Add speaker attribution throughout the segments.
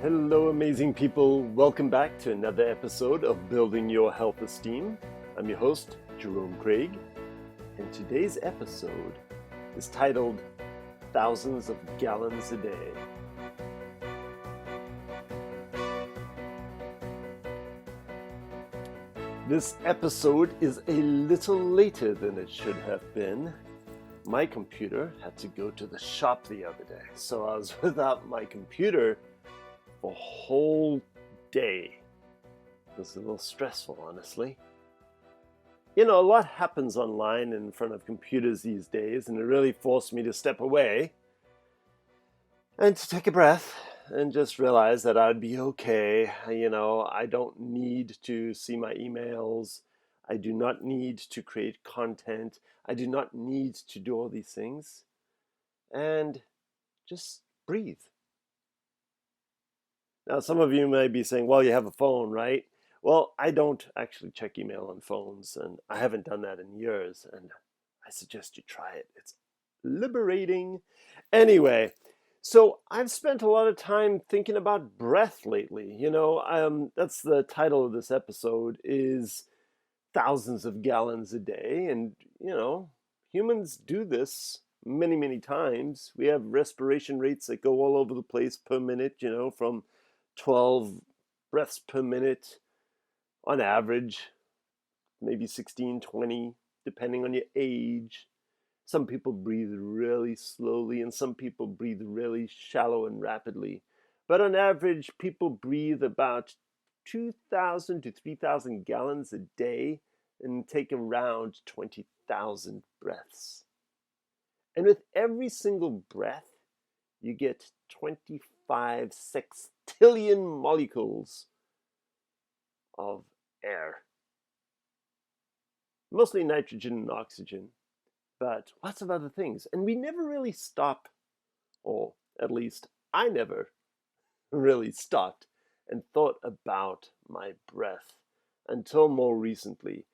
Speaker 1: Hello, amazing people. Welcome back to another episode of Building Your Health Esteem. I'm your host, Jerome Craig, and today's episode is titled Thousands of Gallons a Day. This episode is a little later than it should have been. My computer had to go to the shop the other day, so I was without my computer a whole day. It was a little stressful, honestly. You know, a lot happens online in front of computers these days, and it really forced me to step away and to take a breath and just realize that I'd be okay. You know, I don't need to see my emails. I do not need to create content. I do not need to do all these things. And just breathe. Now, some of you may be saying, well, you have a phone, right? Well, I don't actually check email on phones, and I haven't done that in years, and I suggest you try it. It's liberating. Anyway, so I've spent a lot of time thinking about breath lately. You know, that's the title of this episode is Thousands of Gallons a Day, and, you know, humans do this many, many times. We have respiration rates that go all over the place per minute, you know, from 12 breaths per minute on average, maybe 16, 20, depending on your age. Some people breathe really slowly and some people breathe really shallow and rapidly. But on average, people breathe about 2,000 to 3,000 gallons a day and take around 20,000 breaths. And with every single breath, you get 25 sextillion molecules of air. Mostly nitrogen and oxygen, but lots of other things. And we never really stop, or at least I never really stopped and thought about my breath until more recently.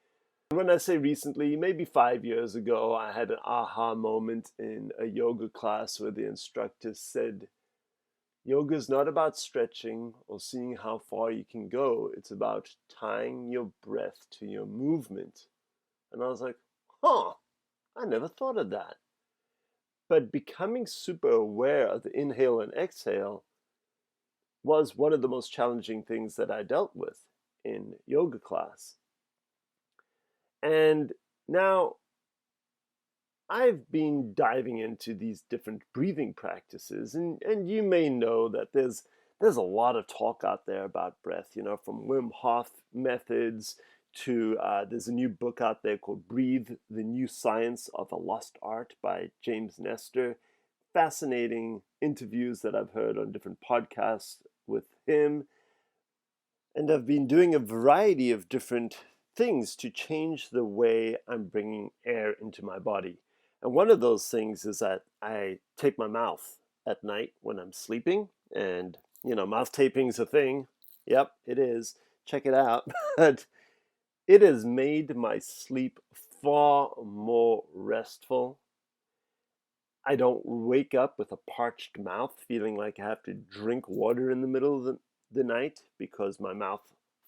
Speaker 1: When I say recently, maybe 5 years ago, I had an aha moment in a yoga class where the instructor said, yoga is not about stretching or seeing how far you can go. It's about tying your breath to your movement. And I was like, I never thought of that. But becoming super aware of the inhale and exhale was one of the most challenging things that I dealt with in yoga class. And now I've been diving into these different breathing practices, and you may know that there's a lot of talk out there about breath, you know, from Wim Hof methods to there's a new book out there called Breathe, The New Science of a Lost Art by James Nestor. Fascinating interviews that I've heard on different podcasts with him. And I've been doing a variety of different things to change the way I'm bringing air into my body. And one of those things is that I tape my mouth at night when I'm sleeping. And, you know, mouth taping's a thing. Yep, it is. Check it out. But it has made my sleep far more restful. I don't wake up with a parched mouth feeling like I have to drink water in the middle of the night because my mouth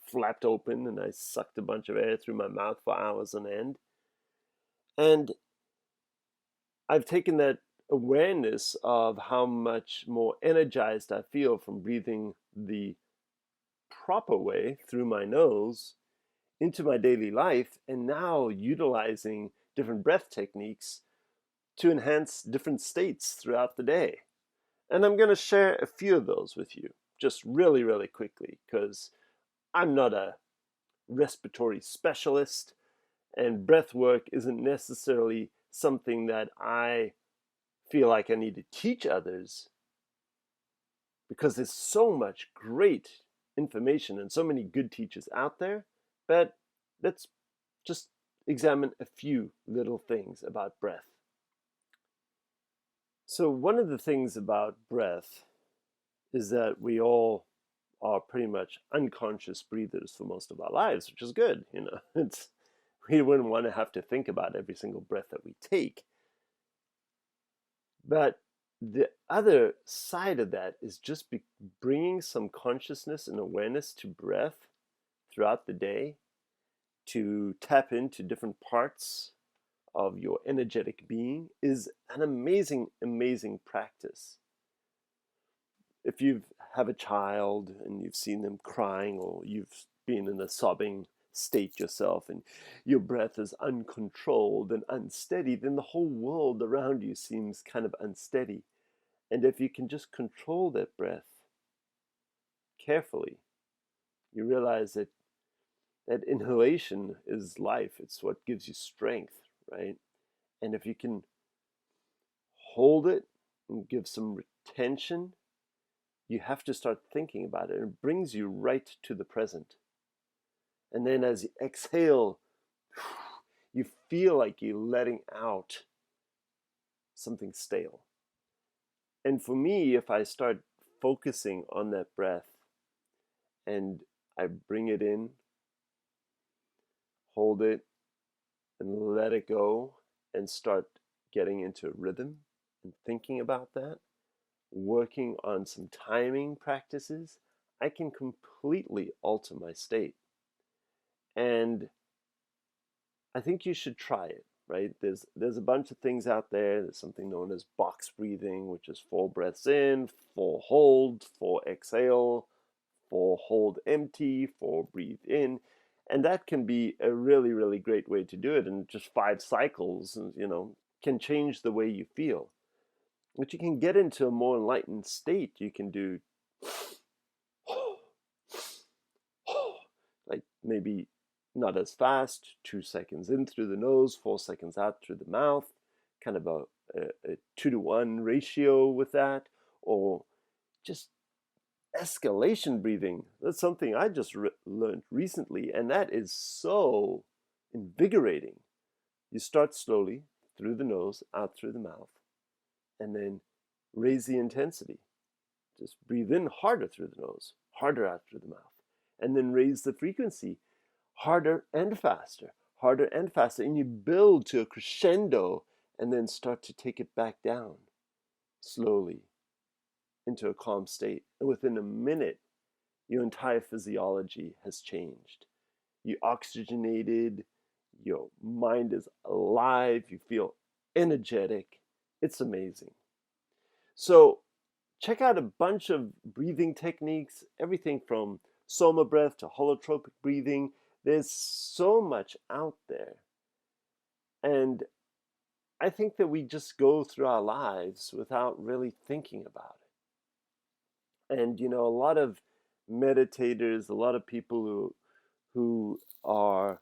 Speaker 1: flapped open and I sucked a bunch of air through my mouth for hours on end. And I've taken that awareness of how much more energized I feel from breathing the proper way through my nose into my daily life, and now utilizing different breath techniques to enhance different states throughout the day. And I'm going to share a few of those with you just really, really quickly, because I'm not a respiratory specialist, and breath work isn't necessarily something that I feel like I need to teach others, because there's so much great information and so many good teachers out there. But let's just examine a few little things about breath. So one of the things about breath is that we all are pretty much unconscious breathers for most of our lives, which is good. You know, we wouldn't want to have to think about every single breath that we take. But the other side of that is just bringing some consciousness and awareness to breath throughout the day to tap into different parts of your energetic being is an amazing, amazing practice. If you have a child and you've seen them crying, or you've been in a sobbing state yourself and your breath is uncontrolled and unsteady, then the whole world around you seems kind of unsteady. And if you can just control that breath carefully, you realize that that inhalation is life. It's what gives you strength, right? And if you can hold it and give some retention, you have to start thinking about it. And it brings you right to the present. And then as you exhale, you feel like you're letting out something stale. And for me, if I start focusing on that breath and I bring it in, hold it, and let it go, and start getting into rhythm and thinking about that, working on some timing practices, I can completely alter my state. And I think you should try it, right? There's a bunch of things out there. There's something known as box breathing, which is 4 breaths in, 4 hold, 4 exhale, 4 hold empty, 4 breathe in. And that can be a really, really great way to do it. And just 5 cycles, can change the way you feel. But you can get into a more enlightened state. You can do like maybe not as fast, 2 seconds in through the nose, 4 seconds out through the mouth, kind of a 2-to-1 ratio with that, or just escalation breathing. That's something I just learned recently, and that is so invigorating. You start slowly through the nose, out through the mouth, and then raise the intensity. Just breathe in harder through the nose, harder out through the mouth, and then raise the frequency harder and faster, and you build to a crescendo and then start to take it back down slowly into a calm state. And within a minute, your entire physiology has changed. You oxygenated, your mind is alive, you feel energetic. It's amazing. So check out a bunch of breathing techniques, everything from soma breath to holotropic breathing. There's so much out there. And I think that we just go through our lives without really thinking about it. And, a lot of meditators, a lot of people who are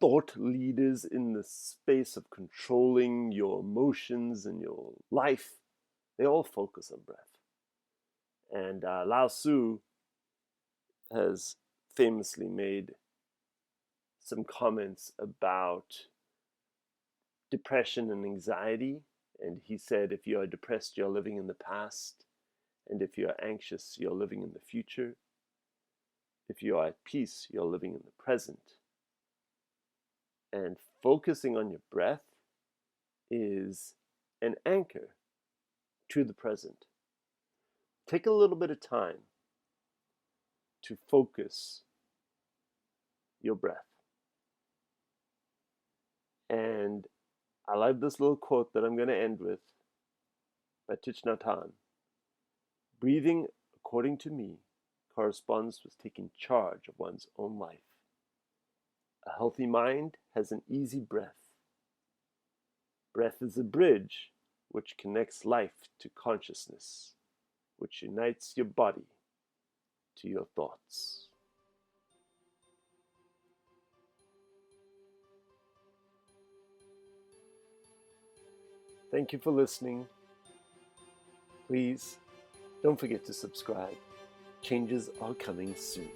Speaker 1: thought leaders in the space of controlling your emotions and your life, they all focus on breath. And Lao Tzu has famously made some comments about depression and anxiety. And he said, if you are depressed, you're living in the past. And if you are anxious, you're living in the future. If you are at peace, you're living in the present. And focusing on your breath is an anchor to the present. Take a little bit of time to focus your breath. And I love this little quote that I'm going to end with by Thich Nhat Hanh. Breathing, according to me, corresponds with taking charge of one's own life. A healthy mind has an easy breath. Breath is a bridge which connects life to consciousness, which unites your body to your thoughts. Thank you for listening. Please don't forget to subscribe. Changes are coming soon.